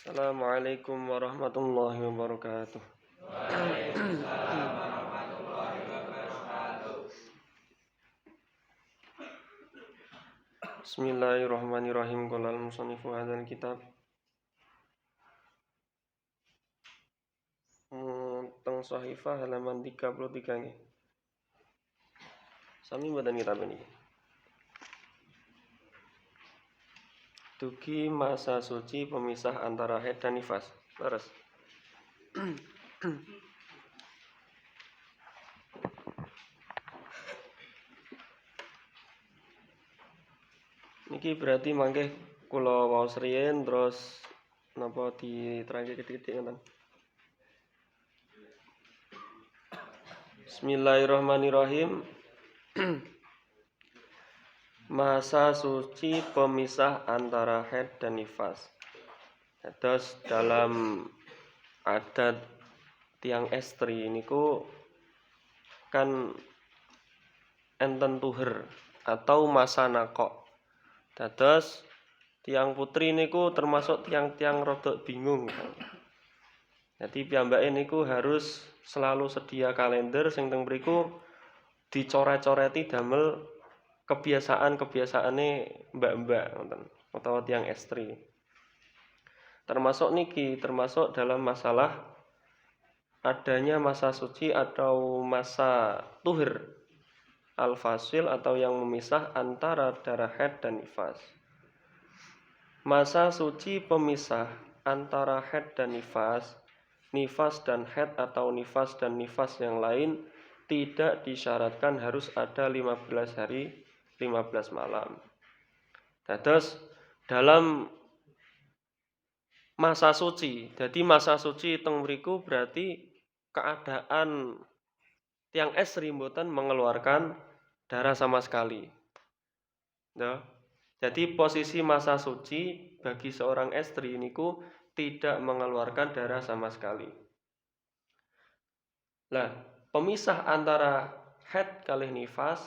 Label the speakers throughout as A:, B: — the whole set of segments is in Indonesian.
A: Assalamualaikum warahmatullahi wabarakatuh. Bismillahirrahmanirrahim. Qala al-musannifu hadzal kitab. Teng Shahifah halaman 33 nggih. Sami mboten kitab ini. Dugi masa suci pemisah antara haid dan nifas. Leres. Niki berarti mangke kula waos riyen terus napa diterangke titik-titik ngoten. Bismillahirrahmanirrahim. Masa suci pemisah antara haid dan nifas. Terus dalam adat tiang estri niku kan enten tuher atau masa nakok. Dados tiang putri niku termasuk tiang-tiang rodok bingung. Jadi piyambake niku harus selalu sedia kalender sing teng mriku dicoret-coreti damel kebiasaan-kebiasaane mbak-mbak ngoten utawa tiang estri. Termasuk dalam masalah adanya masa suci atau masa tuhur al-fasil atau yang memisah antara darah haid dan nifas. Masa suci pemisah antara haid dan nifas dan haid atau nifas dan nifas yang lain tidak disyaratkan harus ada 15 hari 15 malam. Dados dalam masa suci. Jadi masa suci teng mriku berarti keadaan tiang estri mboten mengeluarkan darah sama sekali. Ya. Jadi posisi masa suci bagi seorang estri niku tidak mengeluarkan darah sama sekali. Nah, pemisah antara haid kalih nifas,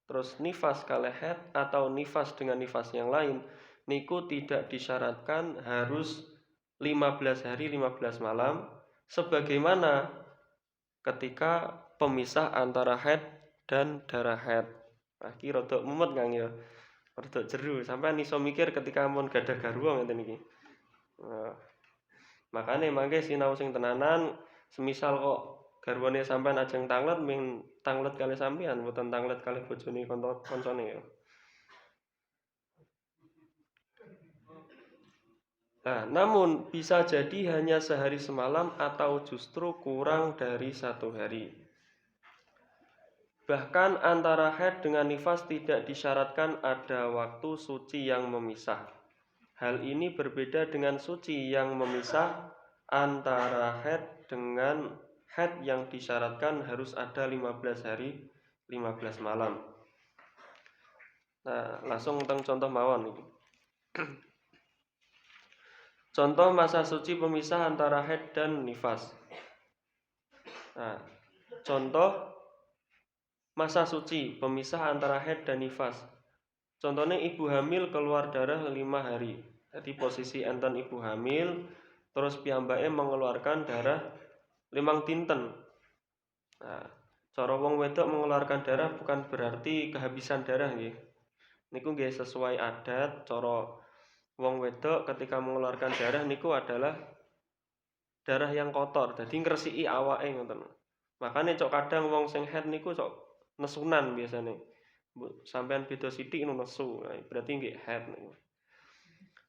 A: terus nifas kalih haid atau nifas dengan nifas yang lain niku tidak disyaratkan harus 15 hari 15 malam sebagaimana ketika pemisah antara haid dan darah haid. Nah, iki rada mumet Kang ya. Rada jeru, sampean iso mikir ketika ampun gadah garwa ngeten iki. Nah, makane mangke sinau sing tenanan, semisal kok garwane sampean ajeng tanglet ming tanglet kali sampean, mboten tanglet kali bojone kancane ya. Nah, namun bisa jadi hanya sehari semalam atau justru kurang dari 1 hari. Bahkan antara haid dengan nifas tidak disyaratkan ada waktu suci yang memisah. Hal ini berbeda dengan suci yang memisah antara haid dengan haid yang disyaratkan harus ada 15 hari 15 malam. Nah, langsung teng contoh mawon iki. Contoh masa suci pemisah antara haid dan nifas. Nah, contoh masa suci pemisah antara haid dan nifas. Contohnya ibu hamil keluar darah 5 hari. Jadi posisi enten ibu hamil terus piyambake mengeluarkan darah 5 dinten. Nah, cara wong wedok mengeluarkan darah bukan berarti kehabisan darah nggih. Niku nggih sesuai adat cara wong wedok ketika mengeluarkan darah niku adalah darah yang kotor, jadi ngresiki awake ngoten. Makane cok kadang wong sing haid niku cok nesunan biasane. Sampean beda sithik nu nesu, nah, berarti nggih haid niku.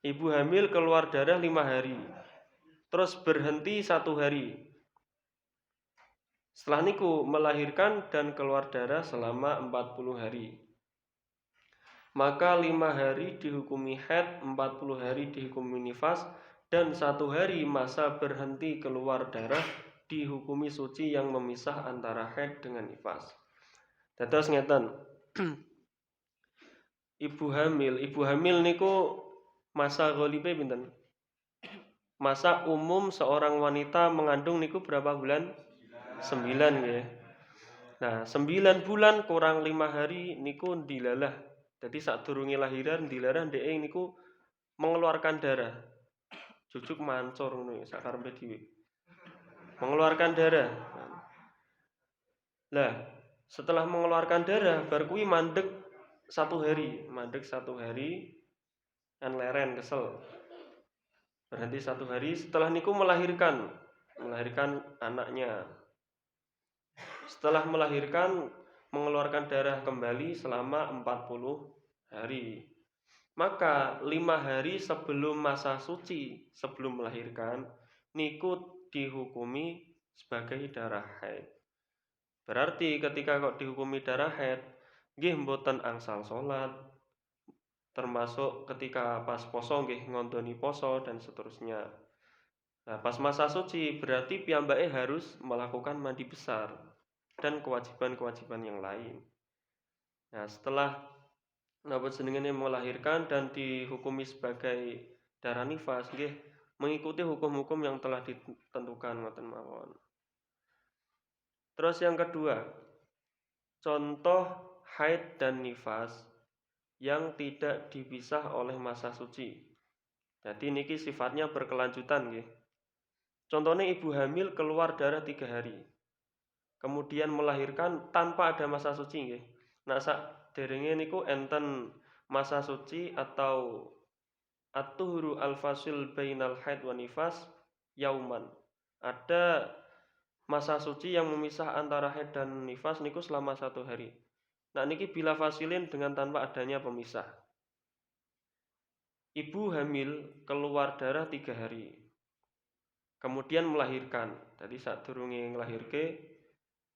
A: Ibu hamil keluar darah 5 hari. Terus berhenti 1 hari. Setelah niku melahirkan dan keluar darah selama 40 hari. Maka 5 hari dihukumi haid, 40 hari dihukumi nifas, dan 1 hari masa berhenti keluar darah dihukumi suci yang memisah antara haid dengan nifas. Dados ngeten. Ibu hamil niku masa ghalibe pinten? Masa umum seorang wanita mengandung niku berapa bulan? 9 nggih. Nah, 9 bulan kurang 5 hari niku dilalah. Jadi sadurunge lahiran dilarang dhek niku mengeluarkan darah. jujuk mancur ngono sak karepe dhewe. Mengeluarkan darah. Lah, setelah mengeluarkan darah bar kuwi mandek 1 hari, kan leren kesel. Berhenti 1 hari, setelah niku melahirkan anaknya. Setelah melahirkan mengeluarkan darah kembali selama 40 hari. Maka 5 hari sebelum masa suci, sebelum melahirkan, niku dihukumi sebagai darah haid. Berarti ketika kok dihukumi darah haid, nggih mboten angsal salat, termasuk ketika pas poso nggih ngondoni poso dan seterusnya. Nah, pas masa suci berarti piyambake harus melakukan mandi besar dan kewajiban-kewajiban yang lain. Nah, setelah melahirkan dan dihukumi sebagai darah nifas, nggih mengikuti hukum-hukum yang telah ditentukan ngoten mawon. Terus yang kedua, contoh haid dan nifas yang tidak dipisah oleh masa suci. Jadi niki sifatnya berkelanjutan nggih. Contohnya ibu hamil keluar darah 3 hari. Kemudian melahirkan tanpa ada masa suci nggih. Nah, saderenge niku enten masa suci atau at-tuhuru al-fasil bainal haid wa nifas yauman. Ada masa suci yang memisah antara haid dan nifas niku selama 1 hari. Nah, niki bila fasilin dengan tanpa adanya pemisah. Ibu hamil keluar darah 3 hari. Kemudian melahirkan. Jadi sadurunge nglahirke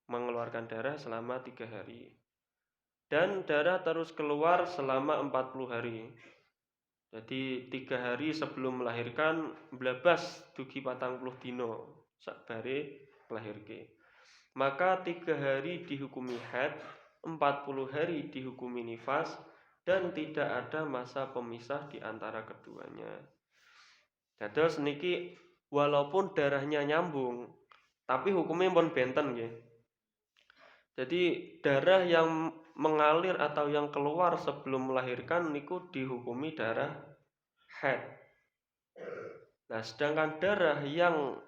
A: mengeluarkan darah selama 3 hari. Dan darah terus keluar selama 40 hari. Jadi 3 hari sebelum melahirkan blabas dugi 40 dino sakbare melahirke. Maka 3 hari dihukumi haid, 40 hari dihukumi nifas, dan tidak ada masa pemisah di antara keduanya. Dados niki walaupun darahnya nyambung, tapi hukumnya pun benten nggih. Jadi darah yang mengalir atau yang keluar sebelum melahirkan niku dihukumi darah haid. Nah, sedangkan darah yang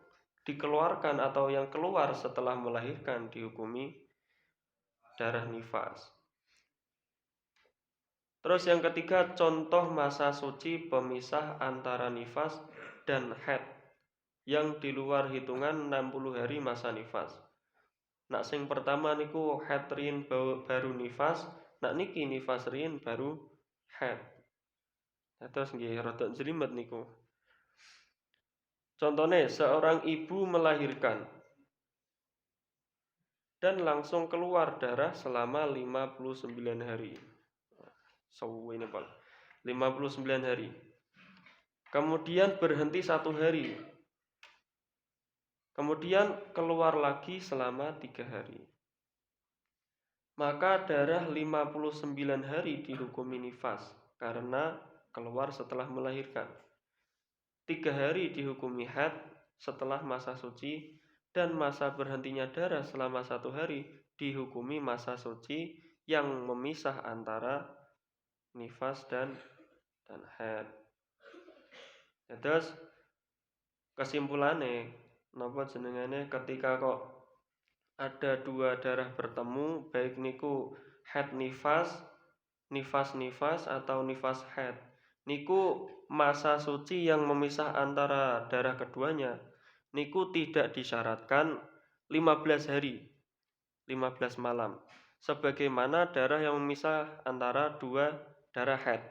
A: dikeluarkan atau yang keluar setelah melahirkan dihukumi darah nifas. Terus yang ketiga, contoh masa suci pemisah antara nifas dan haid yang di luar hitungan 60 hari masa nifas. Nak sing pertama niku haid rin baru nifas, nak niki nifas rin baru haid. Terus nggih rada jelimet niku. Contohnya seorang ibu melahirkan dan langsung keluar darah selama 59 hari. Suwe ini Pak. 59 hari. Kemudian berhenti 1 hari. Kemudian keluar lagi selama 3 hari. Maka darah 59 hari dihukumi nifas karena keluar setelah melahirkan. 3 hari dihukumi haid setelah masa suci, dan masa berhentinya darah selama 1 hari dihukumi masa suci yang memisah antara nifas dan haid. Terus kesimpulannya napa jenengane ketika kok ada 2 darah bertemu, baik niku haid nifas, nifas nifas atau nifas haid, niku masa suci yang memisah antara darah keduanya niku tidak disyaratkan 15 hari, 15 malam, sebagaimana darah yang memisah antara 2 darah haid.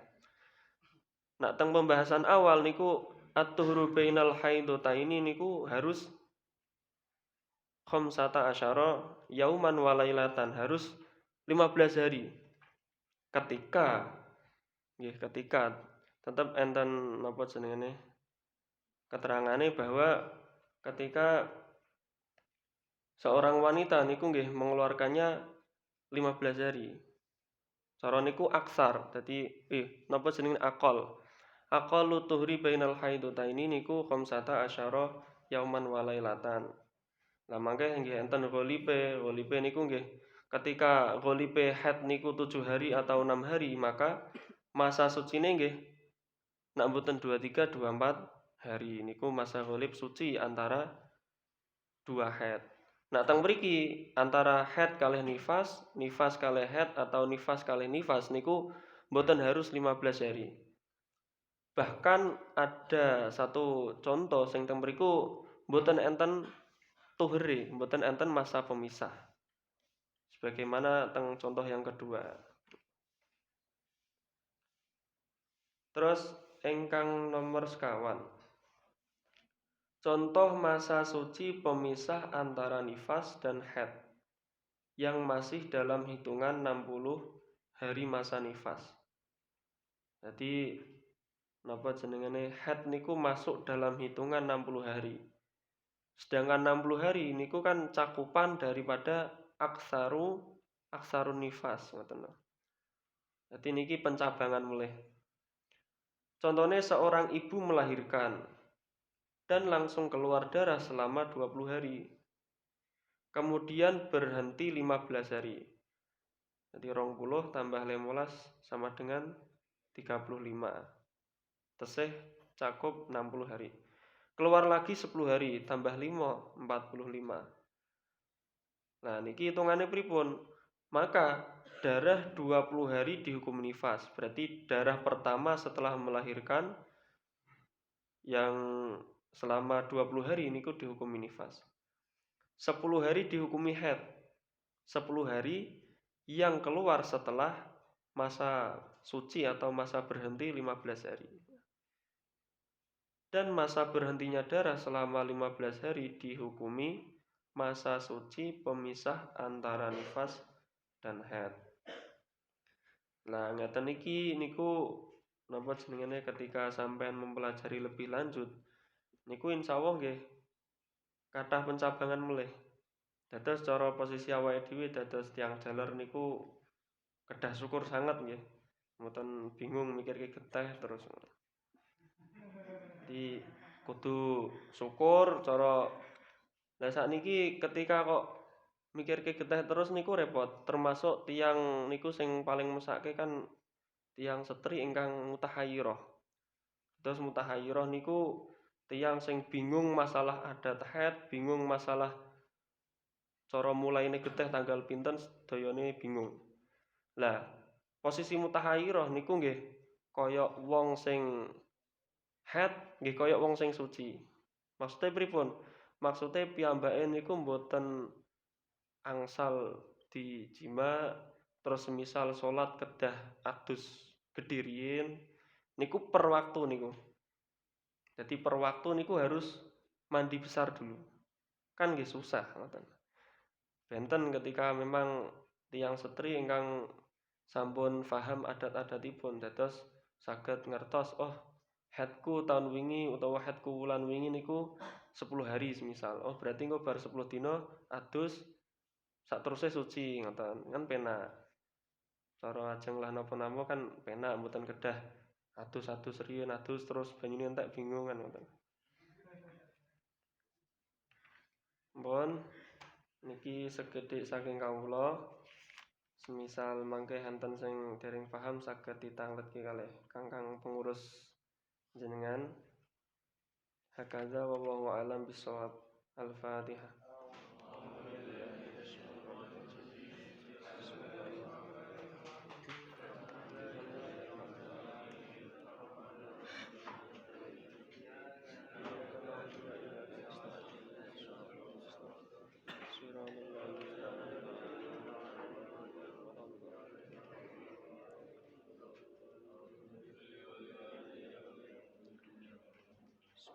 A: Nah, teng pembahasan awal niku at-tuhuru bainal haidataini niku harus khamsata asyara yauman walailatan, harus 15 hari. Ketika tetap enten napa jenengane keterangane bahwa ketika seorang wanita niku nggih mengeluarkannya 15 hari. Cara niku aksar, dadi napa jenenge aqallu tuhri bainal haidataini niku khamsata asyara yauman walailatan. Lah mangke nggih enten ghalibe niku nggih ketika ghalibe haid niku 7 hari atau 6 hari, maka masa sucine nggih nak mboten 23 24 hari. Niku masa ghalib suci antara dua haid. Nah, teng mriki antara haid kalih nifas, nifas kalih haid atau nifas kalih nifas niku mboten harus 15 hari. Bahkan ada satu contoh sing teng mriku mboten enten tuhri, mboten enten masa pemisah. Sebagaimana teng contoh yang kedua. Terus ingkang nomor sekawan. Contoh masa suci pemisah antara nifas dan haid yang masih dalam hitungan 60 hari masa nifas. Jadi napa jenengane haid niku masuk dalam hitungan 60 hari. Sedangkan 60 hari niku kan cakupan daripada aksarun nifas ngoten. Jadi niki pencabangan mulih. Contohnya seorang ibu melahirkan dan langsung keluar darah selama 20 hari. Kemudian berhenti 15 hari. Jadi 20 tambah 15 sama dengan 35. Tesih cakup 60 hari. Keluar lagi 10 hari tambah 5 45. Nah, niki hitungannya pripun? Maka darah 20 hari dihukum nifas. Berarti darah pertama setelah melahirkan yang selama 20 hari niku dihukumi nifas. 10 hari dihukumi haid. 10 hari yang keluar setelah masa suci atau masa berhenti 15 hari. Dan masa berhentinya darah selama 15 hari dihukumi masa suci pemisah antara nifas dan haid. Nah, ngeten iki niku napa jenengane ketika sampean mempelajari lebih lanjut niku insyaallah nggih kathah pencabangan mulih. Dados cara posisi awake dhewe dados tiyang jaler niku kedah syukur sangat nggih. Mboten bingung mikirke geteh terus. Jadi kudu syukur cara lah sakniki ketika kok mikirke geteh terus niku repot. Termasuk tiyang niku sing paling mesake kan tiyang setri ingkang mutahayyirah. Terus mutahayyirah niku tiyang sing bingung masalah adat haid, bingung masalah cara mulaine getih tanggal pinten sedayane bingung. Lah, posisi mutahayyirah niku nggih kaya wong sing haid, nggih kaya wong sing suci. Maksude pripun? Maksude piyambake niku mboten angsal dijima terus semisal salat kedah adus gedhe riyin niku per waktu niku. Jadi per waktu niku harus mandi besar dulu. Kan nggih susah ngoten. Benten ketika memang tiyang setri ingkang sampun paham adat-adatipun dados saged ngertos oh haidku tahun wingi utawa haidku wulan wingi niku 10 hari semisal. Oh berarti engko bar 10 dina adus sakteruse suci ngoten. Kan penak. Cara ajeng lah napa-napa kan penak mboten kedah adus-adus riyin adus terus banyune entek bingung kan ngoten. Mpun niki sekedhik saking kawula. Semisal mangke enten sing dereng paham saged ditangletke kalih Kangkang pengurus jenengan. Hakaza wallahu a'lam bishawab. Al-Fatihah.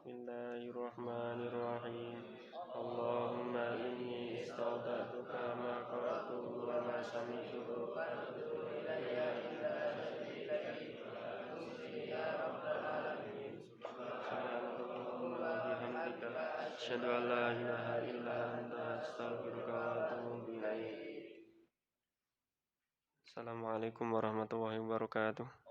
A: Bismillahirrahmanirrahim. Allahumma inni istaudattuka ma qara'tuhu wa ma sami'tuhu subhanakallahumma wa bihamdika asyhadu an la ilaha illa anta astaghfiruka wa atubu ilaik. Assalamualaikum warahmatullahi wabarakatuh.